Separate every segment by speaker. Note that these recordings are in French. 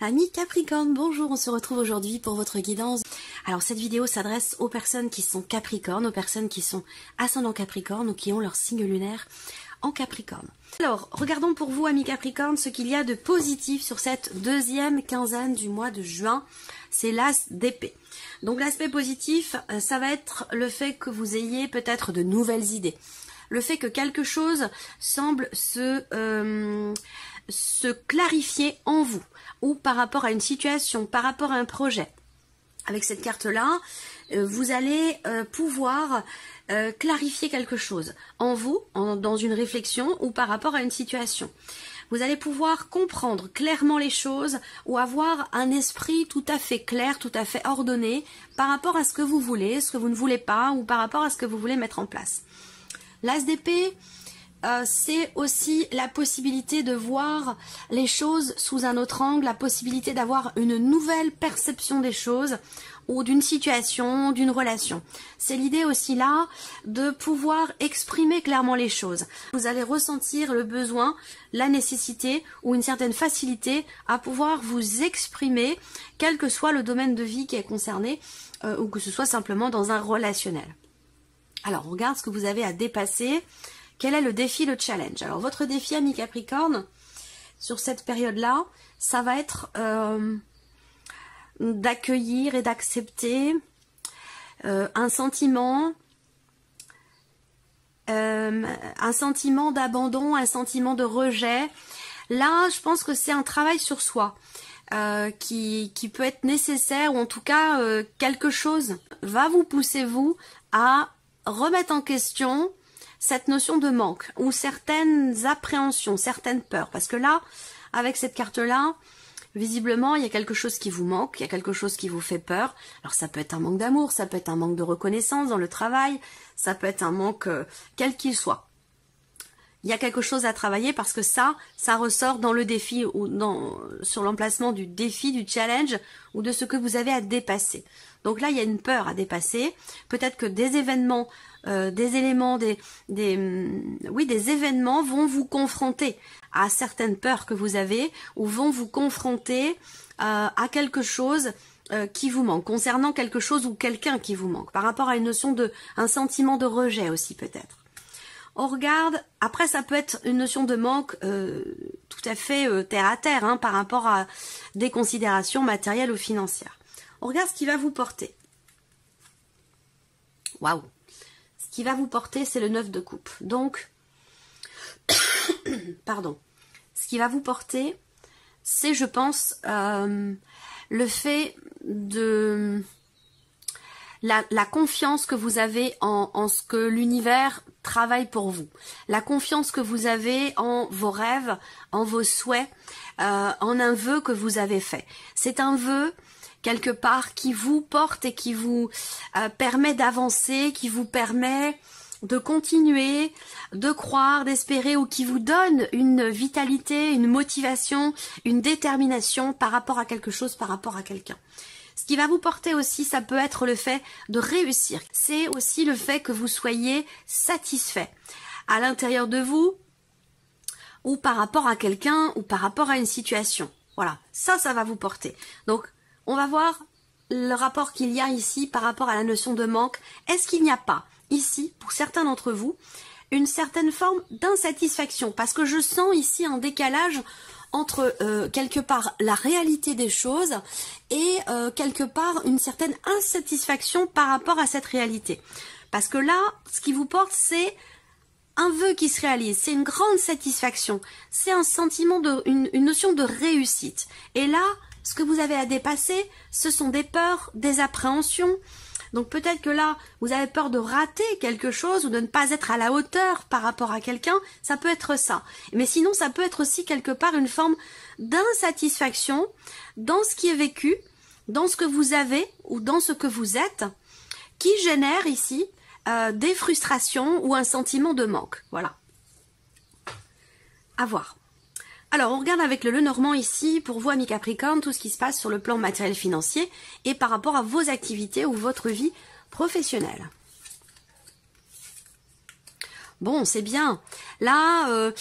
Speaker 1: Amis Capricorne, bonjour, on se retrouve aujourd'hui pour votre guidance. Alors cette vidéo s'adresse aux personnes qui sont Capricorne, aux personnes qui sont ascendant Capricorne ou qui ont leur signe lunaire en Capricorne. Alors, regardons pour vous, amis Capricorne, ce qu'il y a de positif sur cette deuxième quinzaine du mois de juin. C'est l'as d'épée. Donc l'aspect positif, ça va être le fait que vous ayez peut-être de nouvelles idées. Le fait que quelque chose semble se clarifier en vous, ou par rapport à une situation, par rapport à un projet. Avec cette carte-là, vous allez pouvoir clarifier quelque chose en vous, dans une réflexion ou par rapport à une situation. Vous allez pouvoir comprendre clairement les choses ou avoir un esprit tout à fait clair, tout à fait ordonné par rapport à ce que vous voulez, ce que vous ne voulez pas ou par rapport à ce que vous voulez mettre en place. L'as d'épée, c'est aussi la possibilité de voir les choses sous un autre angle, la possibilité d'avoir une nouvelle perception des choses ou d'une situation, d'une relation. C'est l'idée aussi là de pouvoir exprimer clairement les choses. Vous allez ressentir le besoin, la nécessité ou une certaine facilité à pouvoir vous exprimer, quel que soit le domaine de vie qui est concerné ou que ce soit simplement dans un relationnel. Alors, on regarde ce que vous avez à dépasser. Quel est le défi, le challenge? Alors, votre défi, ami Capricorne, sur cette période-là, ça va être d'accueillir et d'accepter un sentiment d'abandon, un sentiment de rejet. Là, je pense que c'est un travail sur soi qui peut être nécessaire, ou en tout cas, quelque chose va vous pousser, vous, à remettre en question cette notion de manque ou certaines appréhensions, certaines peurs. Parce que là, avec cette carte-là, visiblement, il y a quelque chose qui vous manque, il y a quelque chose qui vous fait peur. Alors ça peut être un manque d'amour, ça peut être un manque de reconnaissance dans le travail, ça peut être un manque quel qu'il soit. Il y a quelque chose à travailler parce que ça ressort dans le défi ou sur l'emplacement du défi, du challenge ou de ce que vous avez à dépasser. Donc là, il y a une peur à dépasser. Peut-être que des événements, des événements vont vous confronter à certaines peurs que vous avez ou vont vous confronter à quelque chose qui vous manque, concernant quelque chose ou quelqu'un qui vous manque, par rapport à une notion un sentiment de rejet aussi peut-être. On regarde, après ça peut être une notion de manque tout à fait terre à terre par rapport à des considérations matérielles ou financières. On regarde ce qui va vous porter. Waouh! Ce qui va vous porter, c'est le 9 de coupe. Donc, pardon. Ce qui va vous porter, c'est, je pense, le fait de la confiance que vous avez en ce que l'univers travaille pour vous. La confiance que vous avez en vos rêves, en vos souhaits, en un vœu que vous avez fait. C'est un vœu quelque part qui vous porte et qui vous permet d'avancer, qui vous permet de continuer, de croire, d'espérer, ou qui vous donne une vitalité, une motivation, une détermination par rapport à quelque chose, par rapport à quelqu'un. Ce qui va vous porter aussi, ça peut être le fait de réussir. C'est aussi le fait que vous soyez satisfait à l'intérieur de vous, ou par rapport à quelqu'un, ou par rapport à une situation. Voilà, ça va vous porter. Donc, on va voir le rapport qu'il y a ici par rapport à la notion de manque. Est-ce qu'il n'y a pas ici, pour certains d'entre vous, une certaine forme d'insatisfaction? Parce que je sens ici un décalage entre quelque part la réalité des choses et quelque part une certaine insatisfaction par rapport à cette réalité. Parce que là, ce qui vous porte, c'est un vœu qui se réalise, c'est une grande satisfaction, c'est un sentiment une notion de réussite. Et là, ce que vous avez à dépasser, ce sont des peurs, des appréhensions. Donc peut-être que là, vous avez peur de rater quelque chose ou de ne pas être à la hauteur par rapport à quelqu'un. Ça peut être ça. Mais sinon, ça peut être aussi quelque part une forme d'insatisfaction dans ce qui est vécu, dans ce que vous avez ou dans ce que vous êtes, qui génère ici des frustrations ou un sentiment de manque. Voilà. À voir. Alors, on regarde avec le Lenormand ici, pour vous, amis Capricorne, tout ce qui se passe sur le plan matériel financier et par rapport à vos activités ou votre vie professionnelle. Bon, c'est bien. Là,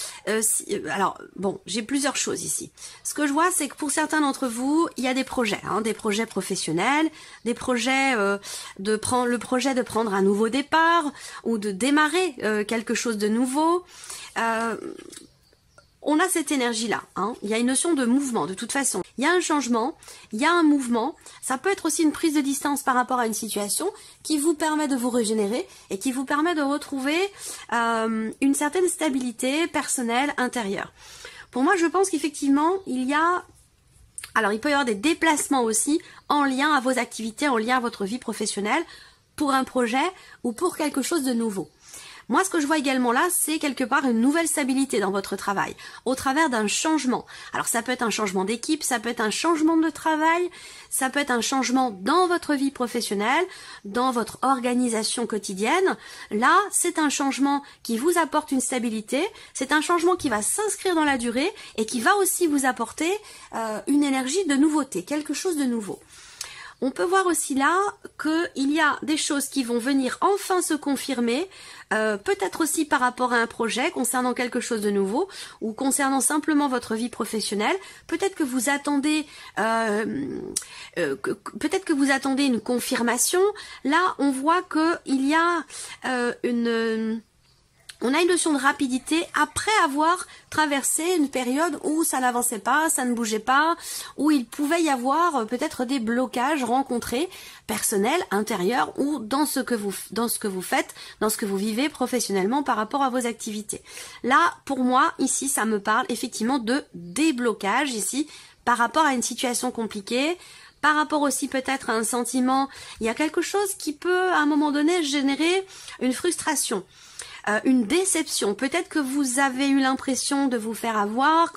Speaker 1: alors, bon, j'ai plusieurs choses ici. Ce que je vois, c'est que pour certains d'entre vous, il y a des projets professionnels, des projets le projet de prendre un nouveau départ ou de démarrer quelque chose de nouveau. On a cette énergie-là, hein. Il y a une notion de mouvement, de toute façon. Il y a un changement, il y a un mouvement. Ça peut être aussi une prise de distance par rapport à une situation qui vous permet de vous régénérer et qui vous permet de retrouver une certaine stabilité personnelle intérieure. Pour moi, je pense qu'effectivement, il peut y avoir des déplacements aussi en lien à vos activités, en lien à votre vie professionnelle, pour un projet ou pour quelque chose de nouveau. Moi, ce que je vois également là, c'est quelque part une nouvelle stabilité dans votre travail, au travers d'un changement. Alors, ça peut être un changement d'équipe, ça peut être un changement de travail, ça peut être un changement dans votre vie professionnelle, dans votre organisation quotidienne. Là, c'est un changement qui vous apporte une stabilité, c'est un changement qui va s'inscrire dans la durée et qui va aussi vous apporter une énergie de nouveauté, quelque chose de nouveau. On peut voir aussi là qu'il y a des choses qui vont venir enfin se confirmer, peut-être aussi par rapport à un projet concernant quelque chose de nouveau ou concernant simplement votre vie professionnelle. Peut-être que vous attendez, une confirmation. Là, on voit qu'il y a on a une notion de rapidité après avoir traversé une période où ça n'avançait pas, ça ne bougeait pas, où il pouvait y avoir peut-être des blocages rencontrés, personnels, intérieurs, ou dans ce que vous faites, dans ce que vous vivez professionnellement par rapport à vos activités. Là, pour moi, ici, ça me parle effectivement de déblocage ici, par rapport à une situation compliquée, par rapport aussi peut-être à un sentiment, il y a quelque chose qui peut à un moment donné générer une frustration. Une déception, peut-être que vous avez eu l'impression de vous faire avoir,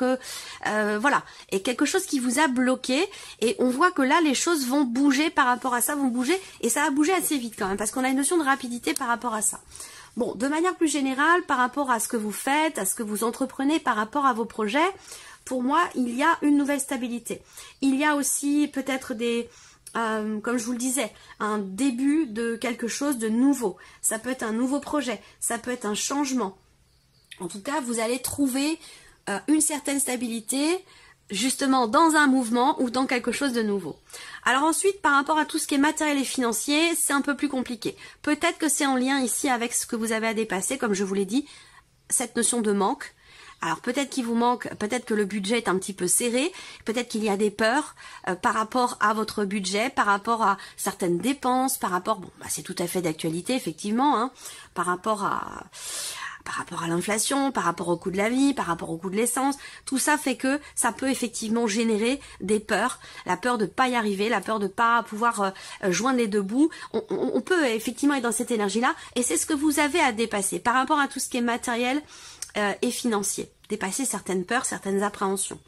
Speaker 1: voilà, et quelque chose qui vous a bloqué, et on voit que là les choses vont bouger par rapport à ça, et ça va bouger assez vite quand même, parce qu'on a une notion de rapidité par rapport à ça. Bon, de manière plus générale, par rapport à ce que vous faites, à ce que vous entreprenez, par rapport à vos projets, pour moi, il y a une nouvelle stabilité. Il y a aussi peut-être comme je vous le disais, un début de quelque chose de nouveau. Ça peut être un nouveau projet, ça peut être un changement. En tout cas, vous allez trouver une certaine stabilité, justement dans un mouvement ou dans quelque chose de nouveau. Alors ensuite, par rapport à tout ce qui est matériel et financier, c'est un peu plus compliqué. Peut-être que c'est en lien ici avec ce que vous avez à dépasser, comme je vous l'ai dit, cette notion de manque. Alors peut-être qu'il vous manque, peut-être que le budget est un petit peu serré, peut-être qu'il y a des peurs par rapport à votre budget, par rapport à certaines dépenses, par rapport, c'est tout à fait d'actualité effectivement, hein, par rapport à l'inflation, par rapport au coût de la vie, par rapport au coût de l'essence, tout ça fait que ça peut effectivement générer des peurs, la peur de pas y arriver, la peur de pas pouvoir joindre les deux bouts. On peut effectivement être dans cette énergie-là, et c'est ce que vous avez à dépasser par rapport à tout ce qui est matériel et financier, dépasser certaines peurs, certaines appréhensions.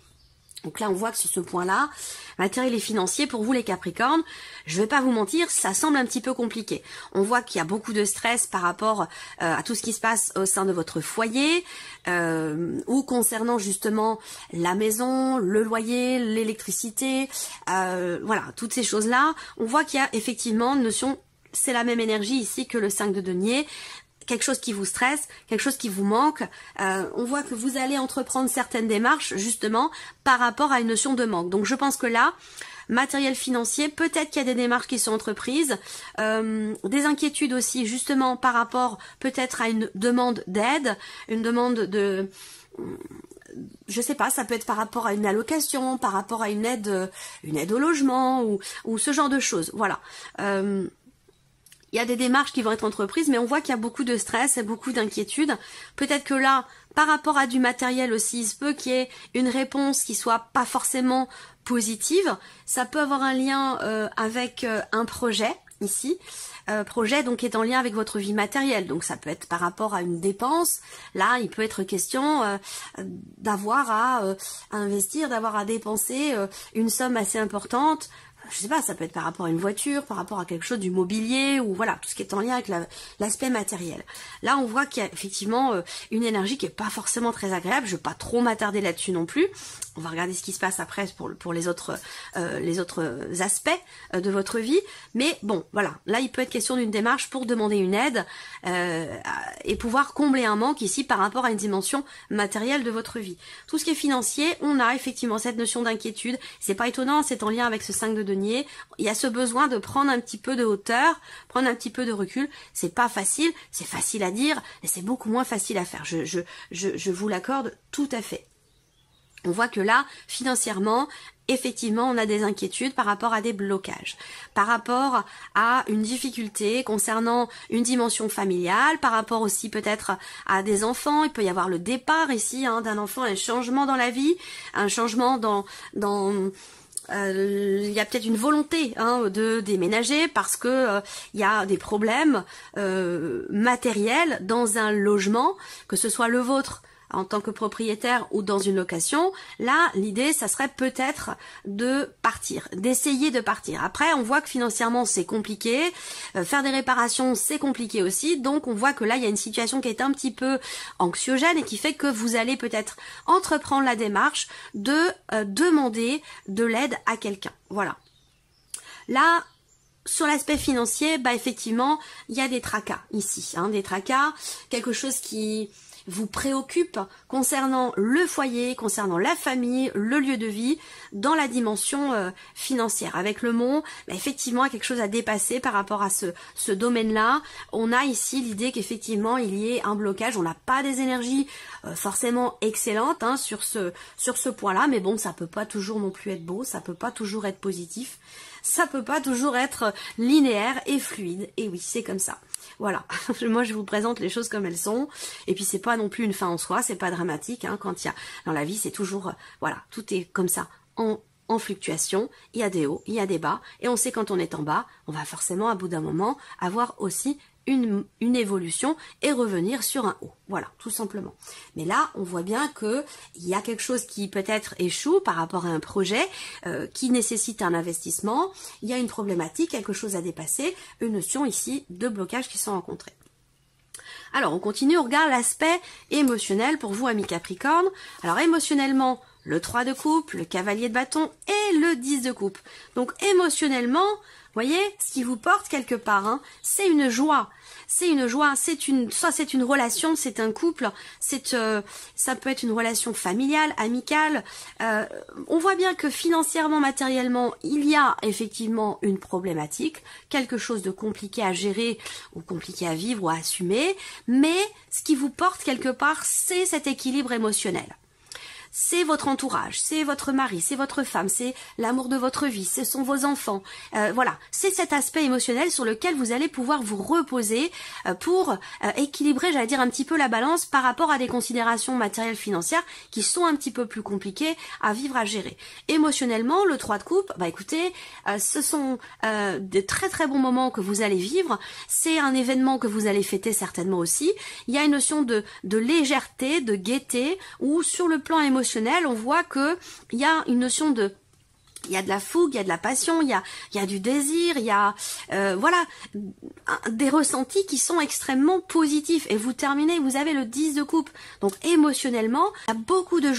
Speaker 1: Donc là, on voit que sur ce point-là, matériel et financier, pour vous les Capricornes, je vais pas vous mentir, ça semble un petit peu compliqué. On voit qu'il y a beaucoup de stress par rapport à tout ce qui se passe au sein de votre foyer, ou concernant justement la maison, le loyer, l'électricité, voilà, toutes ces choses-là. On voit qu'il y a effectivement une notion, c'est la même énergie ici que le 5 de denier, quelque chose qui vous stresse, quelque chose qui vous manque. On voit que vous allez entreprendre certaines démarches justement par rapport à une notion de manque. Donc je pense que là, matériel financier, peut-être qu'il y a des démarches qui sont entreprises, des inquiétudes aussi justement par rapport peut-être à une demande d'aide, une demande de... je sais pas, ça peut être par rapport à une allocation, par rapport à une aide au logement ou ce genre de choses. Voilà. Il y a des démarches qui vont être entreprises, mais on voit qu'il y a beaucoup de stress et beaucoup d'inquiétude. Peut-être que là, par rapport à du matériel aussi, il se peut qu'il y ait une réponse qui soit pas forcément positive. Ça peut avoir un lien avec un projet ici. Projet donc qui est en lien avec votre vie matérielle. Donc ça peut être par rapport à une dépense. Là, il peut être question d'avoir à investir, d'avoir à dépenser une somme assez importante. Je sais pas, ça peut être par rapport à une voiture, par rapport à quelque chose du mobilier, ou voilà, tout ce qui est en lien avec l'aspect matériel. Là, on voit qu'il y a effectivement une énergie qui est pas forcément très agréable, je vais pas trop m'attarder là-dessus non plus. On va regarder ce qui se passe après pour les autres aspects de votre vie. Mais bon, voilà. Là, il peut être question d'une démarche pour demander une aide et pouvoir combler un manque ici par rapport à une dimension matérielle de votre vie. Tout ce qui est financier, on a effectivement cette notion d'inquiétude. C'est pas étonnant, c'est en lien avec ce 5 de denier. Il y a ce besoin de prendre un petit peu de hauteur, prendre un petit peu de recul. C'est pas facile, c'est facile à dire, et c'est beaucoup moins facile à faire. Je vous l'accorde tout à fait. On voit que là, financièrement, effectivement, on a des inquiétudes par rapport à des blocages, par rapport à une difficulté concernant une dimension familiale, par rapport aussi peut-être à des enfants. Il peut y avoir le départ ici d'un enfant, un changement dans la vie, un changement il y a peut-être une volonté de déménager parce que il y a des problèmes matériels dans un logement, que ce soit le vôtre en tant que propriétaire ou dans une location. Là, l'idée, ça serait peut-être de partir, d'essayer de partir. Après, on voit que financièrement, c'est compliqué. Faire des réparations, c'est compliqué aussi. Donc, on voit que là, il y a une situation qui est un petit peu anxiogène et qui fait que vous allez peut-être entreprendre la démarche de demander de l'aide à quelqu'un. Voilà. Là, sur l'aspect financier, effectivement, il y a des tracas ici. Des tracas, quelque chose qui vous préoccupe concernant le foyer, concernant la famille, le lieu de vie, dans la dimension financière. Avec le mont, effectivement, il y a quelque chose à dépasser par rapport à ce domaine-là. On a ici l'idée qu'effectivement, il y ait un blocage. On n'a pas des énergies forcément excellentes sur ce point-là, mais bon, ça peut pas toujours non plus être beau, ça peut pas toujours être positif, ça peut pas toujours être linéaire et fluide. Et oui, c'est comme ça. Voilà, moi je vous présente les choses comme elles sont, et puis c'est pas non plus une fin en soi, c'est pas dramatique, quand il y a dans la vie, c'est toujours, voilà, tout est comme ça, en fluctuation, il y a des hauts, il y a des bas, et on sait quand on est en bas, on va forcément à bout d'un moment avoir aussi une évolution et revenir sur un haut. Voilà, tout simplement. Mais là, on voit bien que il y a quelque chose qui peut-être échoue par rapport à un projet qui nécessite un investissement. Il y a une problématique, quelque chose à dépasser, une notion ici de blocage qui sont rencontrés. Alors, on continue, on regarde l'aspect émotionnel pour vous, amis Capricorne. Alors, émotionnellement, le 3 de coupe, le cavalier de bâton et le 10 de coupe. Donc, émotionnellement, voyez, ce qui vous porte quelque part, c'est une joie. C'est une joie, soit c'est une relation, c'est un couple, ça peut être une relation familiale, amicale. On voit bien que financièrement, matériellement, il y a effectivement une problématique, quelque chose de compliqué à gérer ou compliqué à vivre ou à assumer, mais ce qui vous porte quelque part, c'est cet équilibre émotionnel. C'est votre entourage, c'est votre mari, c'est votre femme, c'est l'amour de votre vie, ce sont vos enfants. Voilà, c'est cet aspect émotionnel sur lequel vous allez pouvoir vous reposer pour équilibrer, j'allais dire, un petit peu la balance par rapport à des considérations matérielles financières qui sont un petit peu plus compliquées à vivre, à gérer. Émotionnellement, le 3 de coupe, écoutez, ce sont de très très bons moments que vous allez vivre. C'est un événement que vous allez fêter certainement aussi. Il y a une notion de légèreté, de gaieté, où sur le plan émotionnel, on voit que il y a une notion de, il y a de la fougue, il y a de la passion, il y a du désir, il y a voilà, des ressentis qui sont extrêmement positifs. Et vous terminez, vous avez le 10 de coupe. Donc émotionnellement, il y a beaucoup de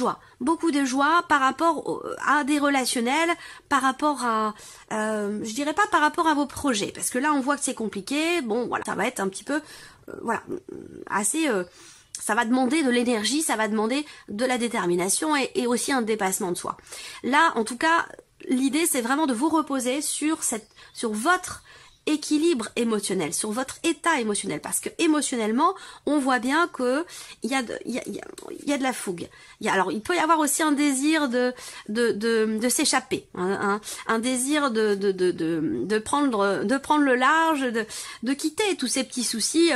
Speaker 1: joie par rapport à des relationnels, par rapport à, je dirais pas par rapport à vos projets, parce que là on voit que c'est compliqué. Bon, voilà, ça va être un petit peu, voilà, assez. Ça va demander de l'énergie, ça va demander de la détermination et aussi un dépassement de soi. Là, en tout cas, l'idée, c'est vraiment de vous reposer sur votre équilibre émotionnel, sur votre état émotionnel, parce que émotionnellement, on voit bien que il y a de la fougue. Alors, il peut y avoir aussi un désir de s'échapper, un désir de prendre le large, de quitter tous ces petits soucis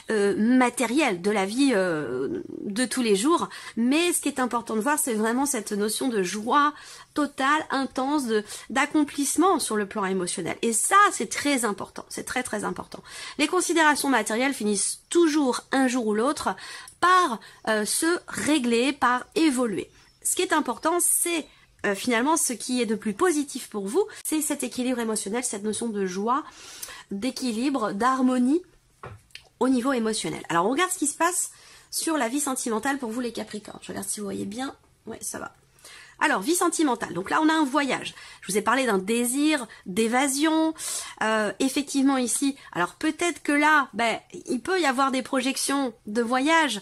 Speaker 1: matériels de la vie de tous les jours. Mais ce qui est important de voir, c'est vraiment cette notion de joie totale, intense, d'accomplissement sur le plan émotionnel. Et ça, c'est très important, c'est très très important. Les considérations matérielles finissent toujours un jour ou l'autre par se régler, par évoluer. Ce qui est important, c'est finalement ce qui est de plus positif pour vous, c'est cet équilibre émotionnel, cette notion de joie, d'équilibre, d'harmonie au niveau émotionnel. Alors on regarde ce qui se passe sur la vie sentimentale pour vous les Capricornes. Je regarde si vous voyez bien. Ouais, ça va. Alors, vie sentimentale. Donc là, on a un voyage. Je vous ai parlé d'un désir d'évasion. Effectivement, ici, alors peut-être que là, il peut y avoir des projections de voyage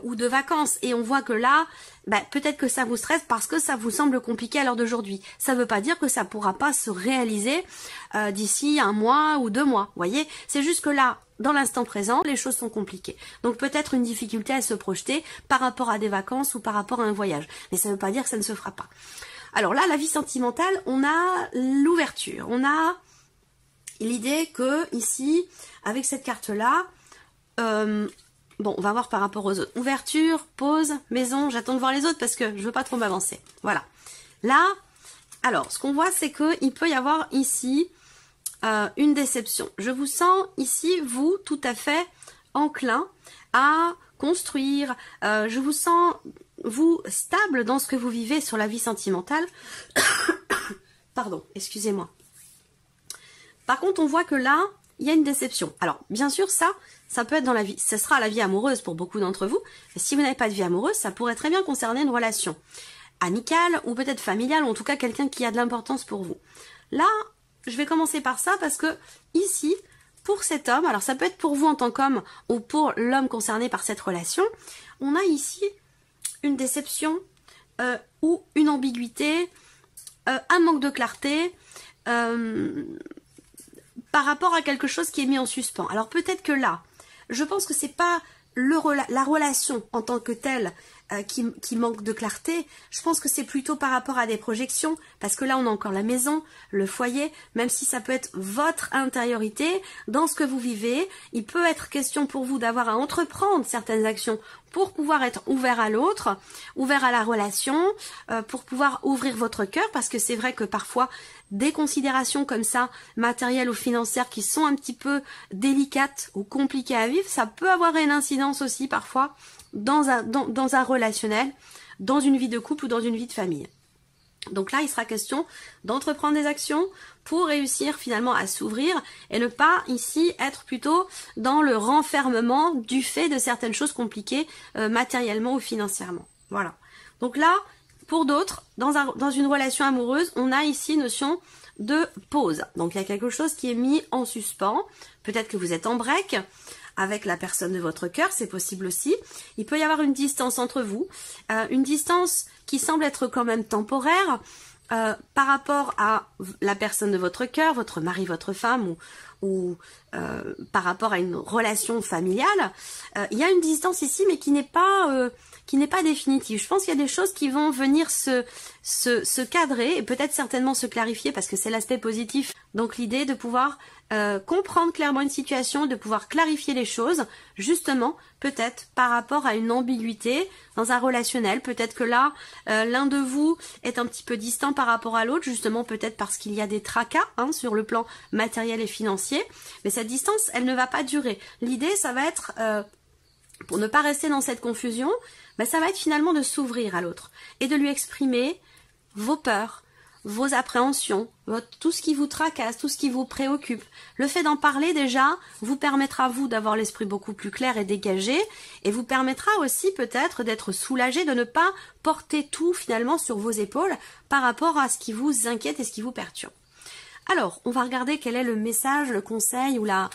Speaker 1: ou de vacances. Et on voit que là, peut-être que ça vous stresse parce que ça vous semble compliqué à l'heure d'aujourd'hui. Ça ne veut pas dire que ça ne pourra pas se réaliser d'ici 1 mois ou 2 mois. Vous voyez, c'est juste que là, dans l'instant présent, les choses sont compliquées. Donc peut-être une difficulté à se projeter par rapport à des vacances ou par rapport à un voyage. Mais ça ne veut pas dire que ça ne se fera pas. Alors là, la vie sentimentale, on a l'ouverture. On a l'idée que ici, avec cette carte-là, bon, on va voir par rapport aux autres. Ouverture, pause, maison. J'attends de voir les autres parce que je veux pas trop m'avancer. Voilà. Là, alors, ce qu'on voit, c'est qu'il peut y avoir ici une déception. Je vous sens ici, vous, tout à fait enclin à construire. Je vous sens, vous, stable dans ce que vous vivez sur la vie sentimentale. Pardon, excusez-moi. Par contre, on voit que là, il y a une déception. Alors, bien sûr, ça peut être dans la vie. Ce sera la vie amoureuse pour beaucoup d'entre vous. Et si vous n'avez pas de vie amoureuse, ça pourrait très bien concerner une relation amicale ou peut-être familiale, ou en tout cas quelqu'un qui a de l'importance pour vous. Là, je vais commencer par ça parce que ici, pour cet homme, alors ça peut être pour vous en tant qu'homme ou pour l'homme concerné par cette relation, on a ici une déception ou une ambiguïté, un manque de clarté par rapport à quelque chose qui est mis en suspens. Alors peut-être que là, je pense que c'est pas la relation en tant que telle qui manque de clarté. Je pense que c'est plutôt par rapport à des projections, parce que là on a encore la maison, le foyer, même si ça peut être votre intériorité, dans ce que vous vivez, il peut être question pour vous d'avoir à entreprendre certaines actions pour pouvoir être ouvert à l'autre, ouvert à la relation, pour pouvoir ouvrir votre cœur, parce que c'est vrai que parfois des considérations comme ça, matérielles ou financières, qui sont un petit peu délicates ou compliquées à vivre, ça peut avoir une incidence aussi parfois dans un relationnel, dans une vie de couple ou dans une vie de famille. Donc là, il sera question d'entreprendre des actions pour réussir finalement à s'ouvrir et ne pas ici être plutôt dans le renfermement du fait de certaines choses compliquées matériellement ou financièrement. Voilà. Donc là, pour d'autres, dans une relation amoureuse, on a ici notion de pause. Donc il y a quelque chose qui est mis en suspens. Peut-être que vous êtes en break avec la personne de votre cœur, c'est possible aussi. Il peut y avoir une distance entre vous, une distance qui semble être quand même temporaire par rapport à la personne de votre cœur, votre mari, votre femme, ou par rapport à une relation familiale. Il y a une distance ici, mais qui n'est pas définitive. Je pense qu'il y a des choses qui vont venir se cadrer et peut-être certainement se clarifier parce que c'est l'aspect positif. Donc l'idée de pouvoir comprendre clairement une situation, de pouvoir clarifier les choses, justement, peut-être par rapport à une ambiguïté dans un relationnel. Peut-être que là, l'un de vous est un petit peu distant par rapport à l'autre, justement peut-être parce qu'il y a des tracas sur le plan matériel et financier. Mais cette distance, elle ne va pas durer. L'idée, ça va être, pour ne pas rester dans cette confusion, ça va être finalement de s'ouvrir à l'autre et de lui exprimer vos peurs, vos appréhensions, tout ce qui vous tracasse, tout ce qui vous préoccupe. Le fait d'en parler déjà vous permettra vous d'avoir l'esprit beaucoup plus clair et dégagé et vous permettra aussi peut-être d'être soulagé, de ne pas porter tout finalement sur vos épaules par rapport à ce qui vous inquiète et ce qui vous perturbe. Alors, on va regarder quel est le message, le conseil ou la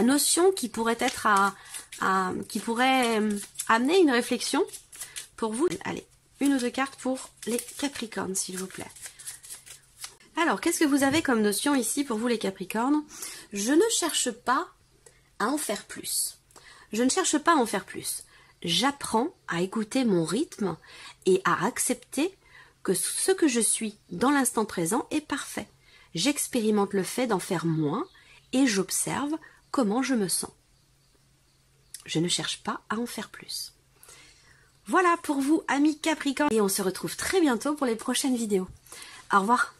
Speaker 1: notion qui pourrait être qui pourrait amener une réflexion pour vous. Allez, 1 ou 2 cartes pour les Capricornes, s'il vous plaît. Alors, qu'est-ce que vous avez comme notion ici pour vous les Capricornes? Je ne cherche pas à en faire plus. Je ne cherche pas à en faire plus. J'apprends à écouter mon rythme et à accepter que ce que je suis dans l'instant présent est parfait. J'expérimente le fait d'en faire moins et j'observe comment je me sens. Je ne cherche pas à en faire plus. Voilà pour vous, amis Capricornes. Et on se retrouve très bientôt pour les prochaines vidéos. Au revoir.